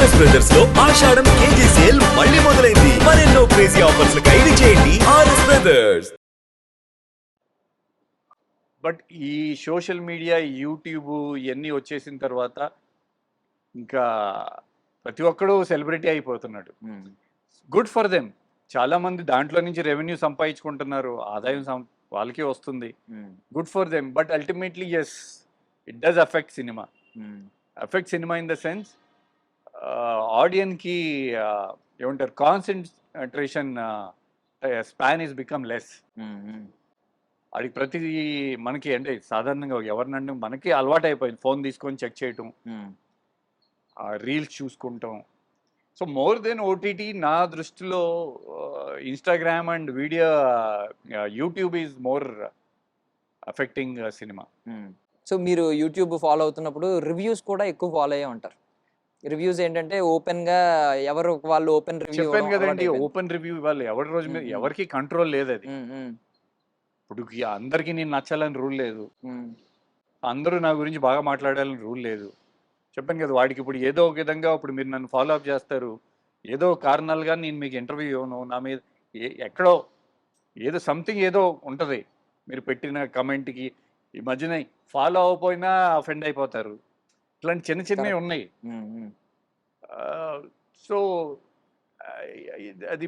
RS brothers లో ఆషాఢం KG sale మళ్ళీ మొదలైంది. మరెన్నో క్రేజీ ఆఫర్స్ ఖైదీ చేయండి ఆర్ఎస్ బ్రదర్స్. బట్ ఈ సోషల్ మీడియా, యూట్యూబ్ ఇవన్నీ వచ్చేసిన తర్వాత ఇంకా ప్రతి ఒక్కడు సెలబ్రిటీ అయిపోతున్నాడు. Good for them. చాలా మంది దాంట్లో నుంచి రెవెన్యూ సంపాదించుకుంటున్నారు, ఆదాయం వాళ్ళకి వస్తుంది. Good for them. But ultimately yes, it does affect cinema. Affect cinema in the sense ఆడియన్కి ఏమంటారు, concentration span is become less. అది ప్రతి మనకి అంటే సాధారణంగా ఎవరినంటే మనకి అలవాటు అయిపోయింది ఫోన్ తీసుకొని చెక్ చేయటం, రీల్స్ చూసుకుంటాం. సో మోర్ దెన్ ఓటీటీ నా దృష్టిలో Instagram and video YouTube is more affecting cinema. So మీరు యూట్యూబ్ ఫాలో అవుతున్నప్పుడు రివ్యూస్ కూడా ఎక్కువ ఫాలో అయ్యే ఉంటారు. రివ్యూస్ ఏంటంటే ఓపెన్ గా ఎవరు వాళ్ళు ఓపెన్ రివ్యూ చెప్పాను కదండి, ఓపెన్ రివ్యూ ఇవ్వాలి. ఎవరి రోజు మీద ఎవరికి కంట్రోల్ లేదు. అది ఇప్పుడు అందరికీ నేను నచ్చాలని రూల్ లేదు, అందరూ నా గురించి బాగా మాట్లాడాలని రూల్ లేదు. చెప్పాను కదా, వాడికి ఇప్పుడు ఏదో ఒక విధంగా ఇప్పుడు మీరు నన్ను ఫాలో అప్ చేస్తారు, ఏదో కారణాలుగా నేను మీకు ఇంటర్వ్యూ ఇవ్వను, నా మీద ఎక్కడో ఏదో సంథింగ్ ఏదో ఉంటుంది. మీరు పెట్టిన కమెంట్కి ఈ మధ్యన ఫాలో అవ్వకపోయినా అఫెండ్ అయిపోతారు. ఇట్లాంటి చిన్న చిన్నవి ఉన్నాయి. సో అది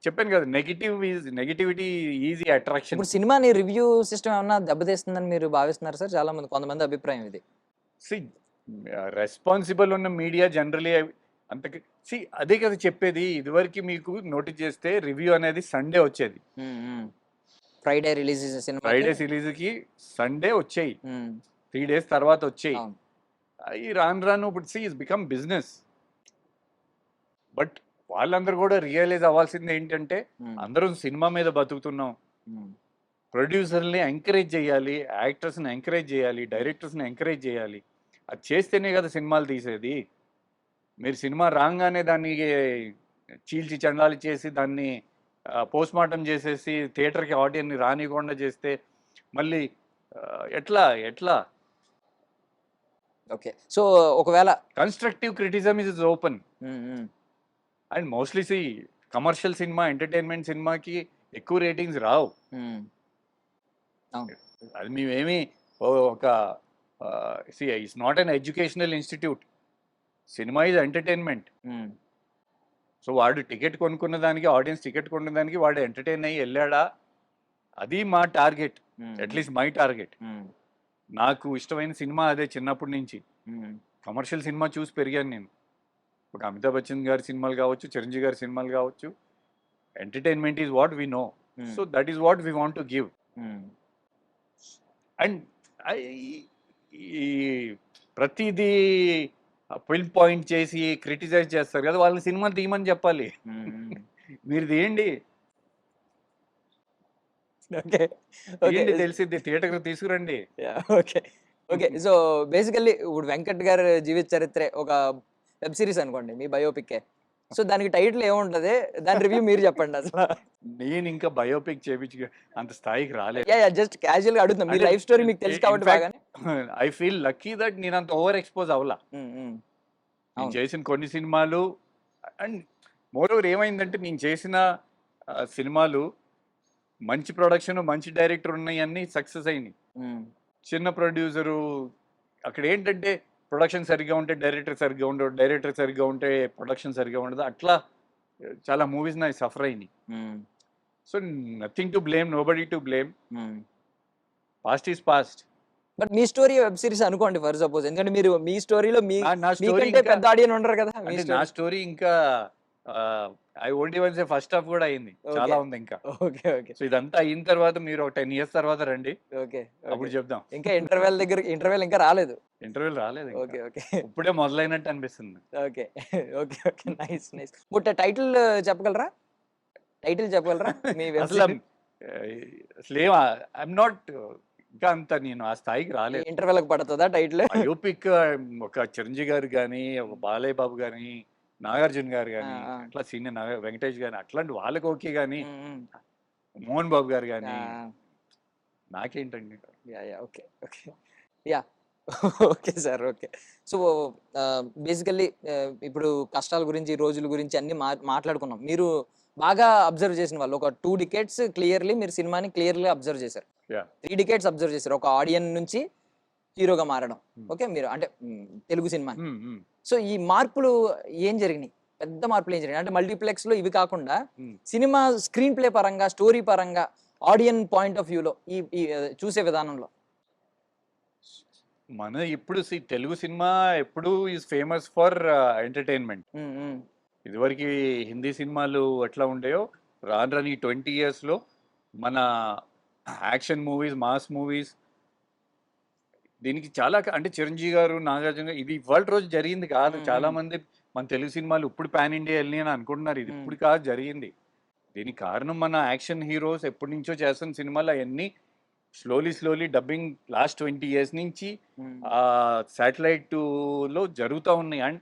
చెప్పాను కదా, నెగిటివిటీ ఈజీ అట్రాక్షన్. ఇప్పుడు సినిమాని రివ్యూ సిస్టమ్ ఏమన్నా దెబ్బతీస్తుందని మీరు భావిస్తున్నారు సార్? చాలా మంది కొంతమంది అభిప్రాయం ఇది. రెస్పాన్సిబుల్ ఉన్న మీడియా జనరలీ అంతకి అదే కదా చెప్పేది. ఇదివరకు మీకు నోటీస్ చేస్తే రివ్యూ అనేది సండే వచ్చేది. ఫ్రైడే రిలీజ్కి సండే వచ్చాయి, 3 days తర్వాత వచ్చాయి. ఈ రాను ఇప్పుడు ఇస్ బికమ్ బిజినెస్. బట్ వాళ్ళందరూ కూడా రియలైజ్ అవ్వాల్సింది ఏంటంటే అందరూ సినిమా మీద బతుకుతున్నాం. ప్రొడ్యూసర్ని ఎంకరేజ్ చేయాలి, యాక్టర్స్ని ఎంకరేజ్ చేయాలి, డైరెక్టర్స్ని ఎంకరేజ్ చేయాలి. అది చేస్తేనే కదా సినిమాలు తీసేది. మీరు సినిమా రాగానే దాన్ని చీల్చి చండాలి చేసి దాన్ని పోస్ట్ మార్టం చేసేసి థియేటర్కి ఆడియన్ని రానివ్వకుండా చేస్తే మళ్ళీ ఎట్లా ఓకే. సో ఒకవేళ constructive criticism is open. And mostly commercial cinema, entertainment సినిమాకి ఎక్కువ రేటింగ్స్ రావు. అది మేమేమి ఒక it's not an educational institute. Cinema is entertainment. So వాడు టికెట్ కొనుక్కున్న దానికి, ఆడియన్స్ టికెట్ కొన్న దానికి వాడు ఎంటర్టైన్ అయ్యి వెళ్ళాడా, అది మా టార్గెట్. At least my target. నాకు ఇష్టమైన సినిమా అదే చిన్నప్పటి నుంచి. కమర్షియల్ సినిమా చూసి పెరిగాను నేను. ఒక అమితాబ్ బచ్చన్ గారి సినిమాలు కావచ్చు, చిరంజీవి గారి సినిమాలు కావచ్చు. Entertainment is what we know. So that is what we want to give. And ఈ ప్రతిదీ ఫిల్మ్ పాయింట్ చేసి క్రిటిసైజ్ చేస్తారు కదా, వాళ్ళని సినిమా తీయమని చెప్పాలి. మీరు తీయండి, తెలిసింది థియేటర్ తీసుకురండి. ఓకే. సో బేసికల్లీ ఇప్పుడు వెంకట్ గారి జీవిత చరిత్రే ఒక వెబ్ సిరీస్ అనుకోండి, మీ బయోపిక్. సో దానికి టైటిల్ ఏముంటది, దాని రివ్యూ మీరు చెప్పండి. అసలు నేను ఇంకా బయోపిక్ చేయించి అంత స్థాయికి రాలేదు. జస్ట్ క్యాజువల్ గా అడుగుతున్నా, మీ లైఫ్ స్టోరీ మీకు తెలుసు కాబట్టి బాగానే. ఐ ఫీల్ లక్కీ దట్ నేను అంత ఓవర్ ఎక్స్పోజ్ అవ్వలా. నేను చేసిన కొన్ని సినిమాలు అండ్ మోర్ ఓవర్ ఏమైందంటే నేను చేసిన సినిమాలు మంచి ప్రొడక్షన్, మంచి డైరెక్టర్ ఉన్నాయి, అన్ని సక్సెస్ అయినాయి. చిన్న ప్రొడ్యూసరు అక్కడ ఏంటంటే ప్రొడక్షన్ సరిగ్గా ఉంటే డైరెక్టర్ సరిగ్గా ఉండదు, డైరెక్టర్ సరిగ్గా ఉంటే ప్రొడక్షన్ సరిగ్గా ఉండదు. అట్లా చాలా మూవీస్ నాకు సఫర్ అయినాయి. So nothing to blame, nobody to blame. Past is past. But me story web series అనుకోండి ఫర్ సపోజ్, ఎందుకంటే మీరు మీ స్టోరీలో పెద్ద ఆడియన్ ఉండరు కదా. నా స్టోరీ ఇంకా I only one say first half కూడా అయింది, చాలా ఉంది ఇంకా. ఓకే. సో ఇదంతా అయిన తర్వాత మీరు ఒక 10 years తర్వాత రండి, అప్పుడు చెప్దాం. ఇంకా ఇంటర్వెల్ ఇంకా రాలేదు. ఇంటర్వ్యూలు రాలేదు. ఓకే. ఇప్పుడే మొదలైనట్టు అనిపిస్తుంది. ఓకే. నైస్. బట్ టైటిల్ చెప్పగలరా? మీ అసలు ఐఎమ్ నాట్ ఇంకా అంత నేను ఆ స్థాయికి రాలేదు. ఇంటర్వ్యూలకు పడుతుందా టైటిల్? బయోపిక్ ఒక చిరంజీవి గారు కానీ, ఒక బాలయ్య బాబు కానీ, నాగార్జున గారు కానీ, అట్లా సీనియర్ వెంకటేష్ గాని, అట్లాంటి వాళ్ళకి ఓకే కానీ, మోహన్ బాబు గారు కానీ నాకేంటండి. Okay. Okay sir. Okay. So, basically ఇప్పుడు కష్టాల గురించి, రోజుల గురించి అన్నీ మాట్లాడుకున్నాం. మీరు బాగా అబ్జర్వ్ చేసిన వాళ్ళు ఒక 2 డికేడ్స్ క్లియర్‌లీ మీరు సినిమాని క్లియర్‌గా అబ్జర్వ్ చేశారు. యా 3 డికేడ్స్ అబ్జర్వ్ చేశారు. ఒక ఆడియన్ నుంచి హీరోగా మారడం. ఓకే. మీరు అంటే తెలుగు సినిమాని. సో, ఈ మార్పులు ఏం జరిగినాయి? పెద్ద మార్పులు ఏం జరిగినాయి? అంటే మల్టీప్లెక్స్‌లో ఇవి కాకుండా సినిమా స్క్రీన్ ప్లే పరంగా, స్టోరీ పరంగా, ఆడియన్ పాయింట్ ఆఫ్ వ్యూలో ఈ ఈ చూసే విధానంలో. మన ఇప్పుడు తెలుగు సినిమా ఎప్పుడు ఈజ్ ఫేమస్ ఫర్ ఎంటర్టైన్మెంట్. హ్మ్. హ్మ్. ఇదివరకు హిందీ సినిమాలు ఎట్లా ఉండేయో రాని 20 ఇయర్స్లో మన యాక్షన్ మూవీస్, మాస్ మూవీస్ దీనికి చాలా అంటే చిరంజీవి గారు, నాగార్జున గారు ఇది ఇవాళ రోజు జరిగింది కాదు. చాలా మంది మన తెలుగు సినిమాలు ఇప్పుడు పాన్ ఇండియా వెళ్ళి అని అనుకుంటున్నారు. ఇది ఇప్పుడు కాదు జరిగింది. దీనికి కారణం మన యాక్షన్ హీరోస్ ఎప్పటి నుంచో చేస్తున్న సినిమాలు అవన్నీ స్లోలీ డబ్బింగ్ లాస్ట్ 20 ఇయర్స్ నుంచి శాటిలైట్లో జరుగుతూ ఉన్నాయి. అండ్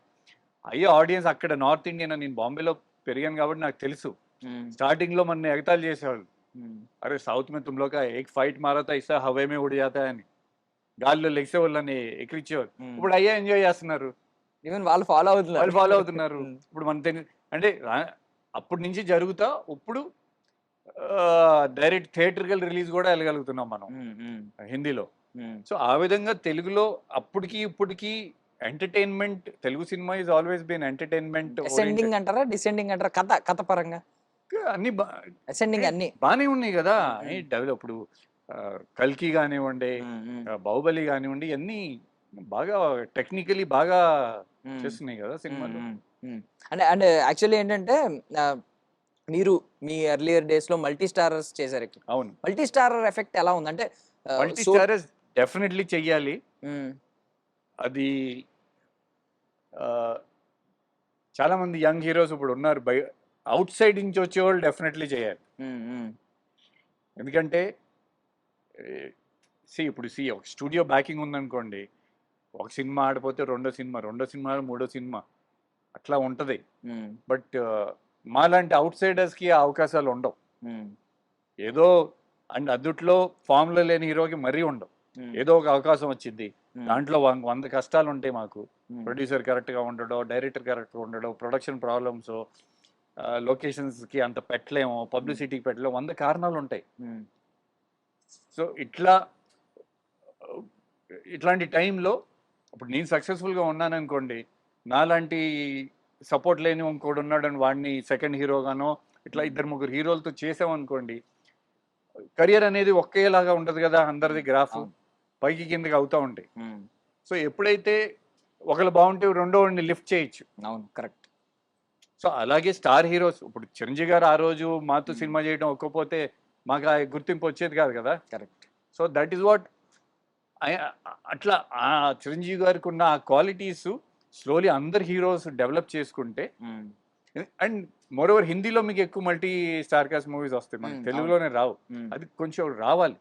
అయ్యే ఆడియన్స్ అక్కడ నార్త్ ఇండియన్, నేను బాంబేలో పెరిగాను కాబట్టి నాకు తెలుసు. స్టార్టింగ్లో మన ఎగతాళి చేసేవాళ్ళు, అరే సౌత్ మే తుమ్ లోగ్ కా ఏక్ ఫైట్ మారతా ఇస్సా హవే మే ఉడ్ జాతా అని, గాల్లో లెగిసే వాళ్ళని ఎక్కిరించేవాళ్ళు. ఇప్పుడు అయ్యే ఎంజాయ్ చేస్తున్నారు, ఈవెన్ వాళ్ళు ఫాలో అవుతున్నారు. వాళ్ళు ఫాలో అవుతున్నారు. ఇప్పుడు మన అంటే అప్పటి నుంచి జరుగుతా ఇప్పుడు డైరెక్ట్ థియేటర్కల్ రిలీజ్ కూడా వెళ్ళగలుగుతున్నాం మనం హిందీలో. సో ఆ విధంగా తెలుగులో అప్పటికి ఇప్పటికి entertainment, Telugu cinema is always been entertainment. Ascending అంటారా, డిసెండింగ్ అంటారా? కథ పరంగా అన్ని అసెండింగ్ అన్ని బాగానే ఉన్నాయి కదా. డెవలప్ ఇప్పుడు కల్కి కానివ్వండి, బాహుబలి కానివ్వండి, అన్ని బాగా టెక్నికలీ బాగా చేస్తున్నాయి కదా సినిమాలు. అంటే యాక్చువల్లీ ఏంటంటే మీరు మీ ఎర్లియర్ డేస్ లో మల్టీ స్టారర్స్ చేశారు. అవును, మల్టీ స్టారర్ ఎఫెక్ట్ ఎలా ఉంది? అంటే మల్టీ స్టారర్స్ డెఫినెట్లీ చెయ్యాలి. అది చాలా మంది యంగ్ హీరోస్ ఇప్పుడు ఉన్నారు, అవుట్ సైడ్ నుంచి వచ్చేవాళ్ళు డెఫినెట్లీ చేయాలి. ఎందుకంటే ఇప్పుడు ఒక స్టూడియో బ్యాకింగ్ ఉందనుకోండి, ఒక సినిమా ఆడిపోతే రెండో సినిమా మూడో సినిమా అట్లా ఉంటుంది. బట్ మాలాంటి అవుట్ సైడర్స్కి ఆ అవకాశాలు ఉండవు. ఏదో అండ్ అదుట్లో ఫామ్లో లేని హీరోకి మరీ ఉండవు. ఏదో ఒక అవకాశం వచ్చింది, దాంట్లో 100 కష్టాలు ఉంటాయి మాకు. ప్రొడ్యూసర్ కరెక్ట్గా ఉండడం, డైరెక్టర్ కరెక్ట్గా ఉండడం, ప్రొడక్షన్ ప్రాబ్లమ్స్, లొకేషన్స్కి అంత పెట్టలేము, పబ్లిసిటీకి పెట్టలేము, 100 కారణాలు ఉంటాయి. సో ఇట్లాంటి టైంలో ఇప్పుడు నేను సక్సెస్ఫుల్గా ఉన్నాను అనుకోండి, నాలాంటి సపోర్ట్ లేని ఇంకోటి ఉన్నాడని వాడిని సెకండ్ హీరోగానో ఇట్లా 2-3 హీరోలతో చేసామనుకోండి, కెరియర్ అనేది ఒకేలాగా ఉండదు కదా. అందరిది గ్రాఫ్ పైకి కిందకి అవుతూ ఉంటాయి. సో ఎప్పుడైతే ఒకళ్ళు బాగుంటే రెండో వాడిని లిఫ్ట్ చేయొచ్చు. అవును, కరెక్ట్. సో అలాగే స్టార్ హీరోస్, ఇప్పుడు చిరంజీవి గారు ఆ రోజు మాతో సినిమా చేయడం ఒక్కపోతే మాకు ఆ గుర్తింపు వచ్చేది కాదు కదా. Correct. So that is what అట్లా ఆ చిరంజీవి గారికి ఉన్న ఆ క్వాలిటీస్ స్లోలీ అందరు హీరోస్ డెవలప్ చేసుకుంటే, అండ్ మోరోవర్ హిందీలో మీకు ఎక్కువ మల్టీ స్టార్ కాస్ట్ మూవీస్ వస్తాయి, మనకి తెలుగులోనే రావు. అది కొంచెం రావాలి.